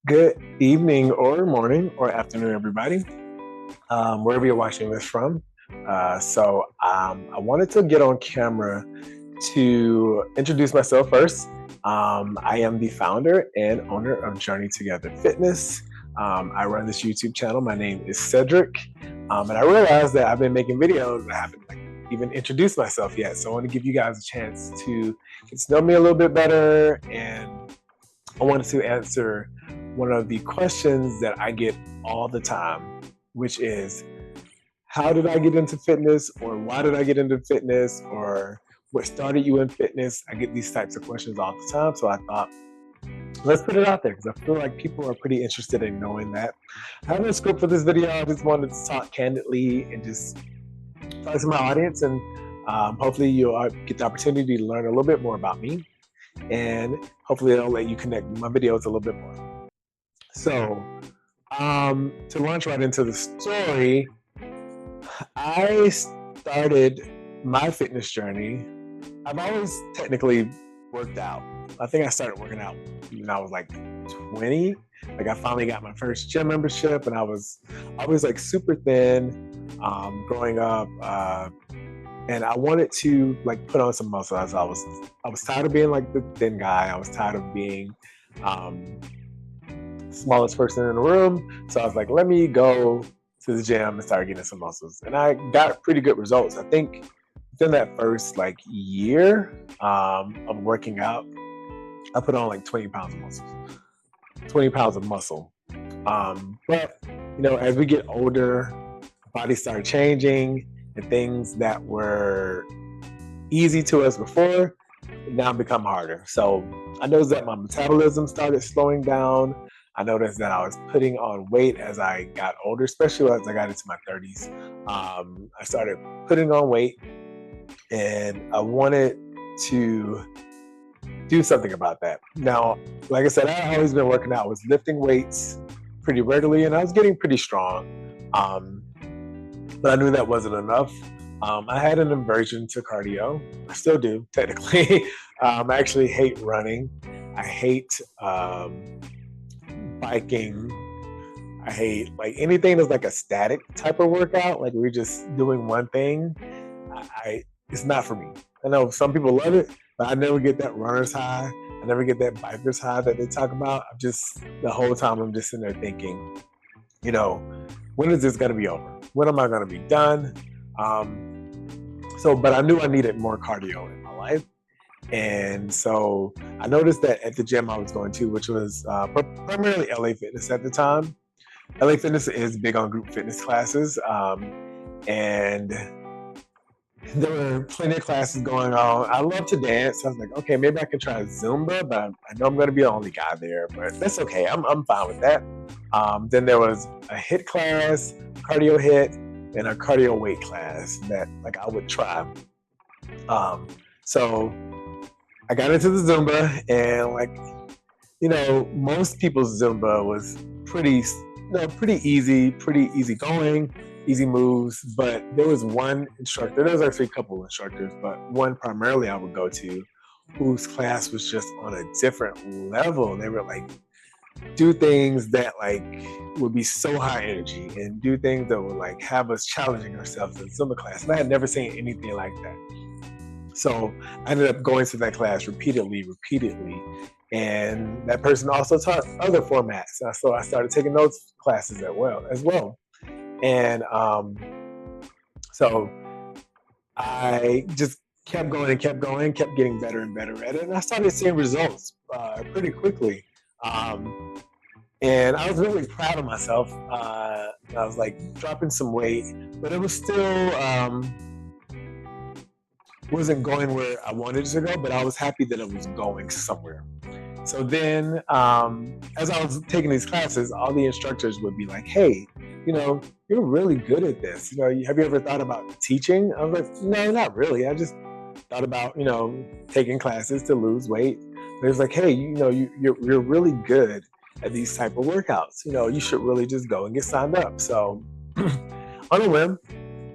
Good evening or morning or afternoon, everybody, wherever you're watching this from. I wanted to get on camera to introduce myself first. I am the founder and owner of Journey Together Fitness. I run this YouTube channel. My name is Cedric. And I realized that I've been making videos. I haven't even introduced myself yet. So I want to give you guys a chance to get to know me a little bit better, and I wanted to answer one of the questions that I get all the time, which is, how did I get into fitness? Or why did I get into fitness? Or what started you in fitness? I get these types of questions all the time. So I thought, let's put it out there because I feel like people are pretty interested in knowing that. I have no script for this video. I just wanted to talk candidly and just talk to my audience. And hopefully you'll get the opportunity to learn a little bit more about me. And hopefully it'll let you connect with my videos a little bit more. So, to launch right into the story, I started my fitness journey. I've always technically worked out. I think I started working out when I was like 20. Like I finally got my first gym membership, and I was always like super thin growing up, and I wanted to like put on some muscle. As I was tired of being like the thin guy. I was tired of being um, smallest person in the room. So I was like, let me go to the gym and start getting some muscles. And I got pretty good results. I think within that first like year of working out, I put on like 20 pounds of muscle. 20 pounds of muscle. But as we get older, bodies start changing, and things that were easy to us before now become harder. So I noticed that my metabolism started slowing down. I noticed that I was putting on weight as I got older, especially as I got into my 30s. I started putting on weight, and I wanted to do something about that. Now, like I said, I always been working out. I was lifting weights pretty regularly, and I was getting pretty strong. Um, but I knew that wasn't enough. I had an aversion to cardio. I still do, technically. I actually hate running. I hate biking. I hate like anything that's like a static type of workout. Like we're just doing one thing. It's not for me. I know some people love it, but I never get that runner's high. I never get that biker's high that they talk about. I'm just the whole time I'm just sitting there thinking, you know, when is this gonna be over? When am I gonna be done? But I knew I needed more cardio in my life. And so I noticed that at the gym I was going to, which was primarily LA Fitness at the time. LA Fitness is big on group fitness classes. And there were plenty of classes going on. I love to dance. I was like, okay, maybe I can try Zumba, but I know I'm going to be the only guy there, but that's okay. I'm fine with that. Then there was a HIIT class, cardio HIIT, and a cardio weight class that like I would try. So I got into the Zumba, and most people's Zumba was pretty easy going, easy moves. But there was one instructor. There was actually a couple of instructors, but one primarily I would go to, whose class was just on a different level. They were like do things that like would be so high energy and do things that would like have us challenging ourselves in Zumba class. And I had never seen anything like that. So I ended up going to that class repeatedly. And that person also taught other formats. So I started taking those classes as well. And so I just kept going and kept going, kept getting better and better at it. And I started seeing results pretty quickly. And I was really proud of myself. I was like dropping some weight, but it was still wasn't going where I wanted it to go, but I was happy that it was going somewhere. So then, as I was taking these classes, all the instructors would be like, hey, you're really good at this. Have you ever thought about teaching? I was like, no, not really. I just thought about, taking classes to lose weight. But it was like, hey, you're really good at these type of workouts. You should really just go and get signed up. So on a whim,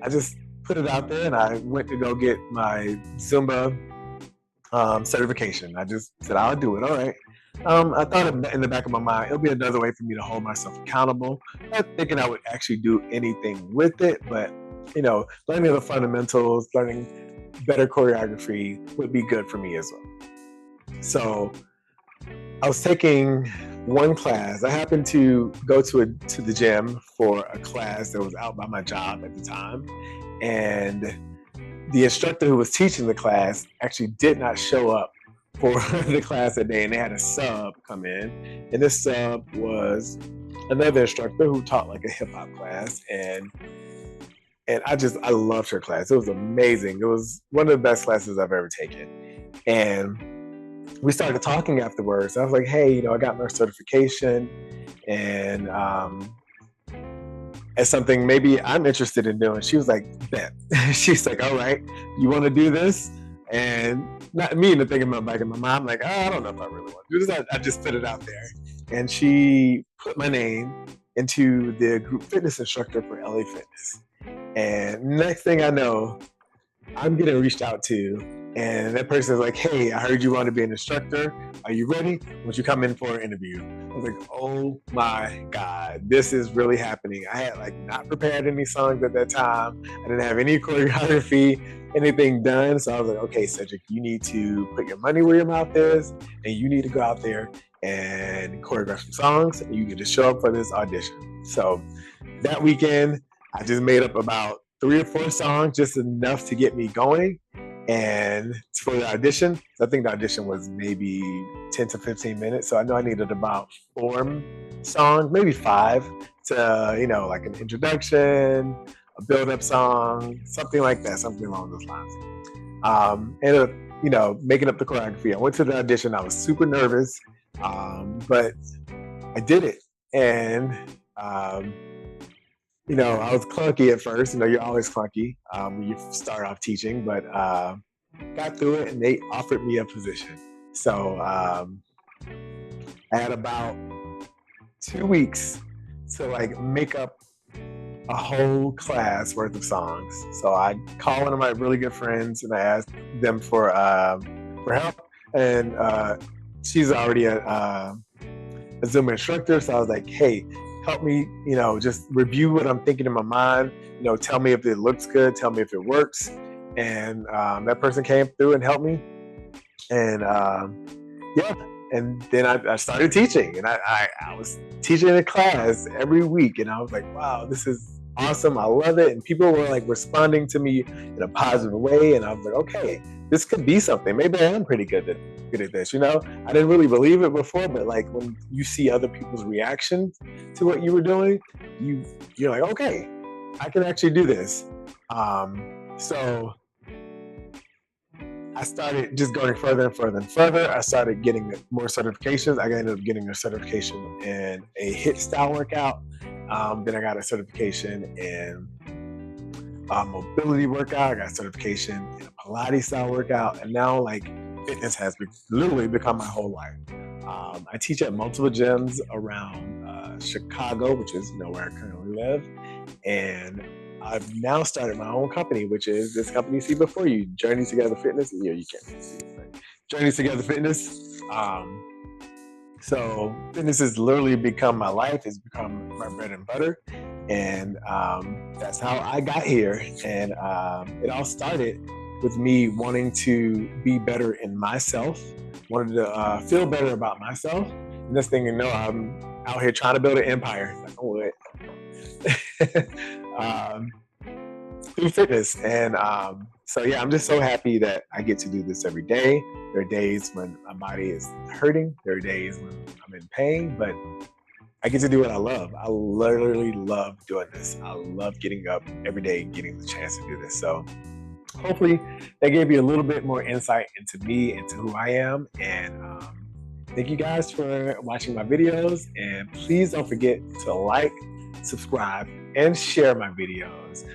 I just put it out there, and I went to go get my Zumba certification. I just said, I'll do it. All right. I thought in the back of my mind, it'll be another way for me to hold myself accountable. Not thinking I would actually do anything with it, but learning the fundamentals, learning better choreography would be good for me as well. So I was taking one class. I happened to go to the gym for a class that was out by my job at the time, and the instructor who was teaching the class actually did not show up for the class that day, and they had a sub come in, and this sub was another instructor who taught like a hip hop class, and I loved her class. It was amazing. It was one of the best classes I've ever taken, and we started talking afterwards. I was like, hey, I got my certification, and as something maybe I'm interested in doing. She was like, bet. She's like, all right, you want to do this? And not me to think in my back of my mind, I'm like, oh, I don't know if I really want to do this. I just put it out there. And she put my name into the group fitness instructor for LA Fitness. And next thing I know, I'm getting reached out to, and that person is like, hey, I heard you want to be an instructor. Are you ready? Won't you come in for an interview? I was like, oh my God, this is really happening. I had like not prepared any songs at that time. I didn't have any choreography, anything done. So I was like, okay, Cedric, you need to put your money where your mouth is, and you need to go out there and choreograph some songs, and you can just show up for this audition. So that weekend, I just made up about 3 or 4 songs, just enough to get me going. And for the audition, I think the audition was maybe 10 to 15 minutes. So I know I needed about 4 songs, maybe 5 to, like an introduction, a build-up song, something like that, something along those lines. And making up the choreography. I went to the audition. I was super nervous, but I did it. And I was clunky at first. You're always clunky when you start off teaching, but got through it, and they offered me a position. So I had about 2 weeks to like make up a whole class worth of songs. So I called one of my really good friends, and I asked them for help. And she's already a Zumba instructor, so I was like, hey, help me, just review what I'm thinking in my mind, tell me if it looks good, tell me if it works. And that person came through and helped me. And and then I started teaching, and I was teaching a class every week, and I was like, wow, this is awesome. I love it. And people were like responding to me in a positive way. And I was like, okay, this could be something. Maybe I am pretty good at this. I didn't really believe it before, but like when you see other people's reactions to what you were doing, you're like, okay, I can actually do this. So I started just going further and further and further. I started getting more certifications. I ended up getting a certification in a HIIT style workout. Then I got a certification in mobility workout. I got a certification in a Pilates style workout. And now like fitness has literally become my whole life. I teach at multiple gyms around Chicago, which is where I currently live. And I've now started my own company, which is this company you see before you, Journey Together Fitness. Yeah, you can't really see it, but Journey Together Fitness. So fitness has literally become my life. It's become my bread and butter. And that's how I got here. And it all started with me wanting to be better in myself, wanted to feel better about myself. And next thing you know, I'm out here trying to build an empire. Like, oh, wait. Through fitness. And so yeah, I'm just so happy that I get to do this every day. There are days when my body is hurting. There are days when I'm in pain, but I get to do what I love. I literally love doing this. I love getting up every day and getting the chance to do this. So hopefully that gave you a little bit more insight into me, into who I am. And thank you guys for watching my videos. And please don't forget to like, subscribe, and share my videos.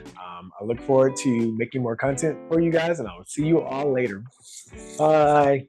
I look forward to making more content for you guys, and I will see you all later. Bye.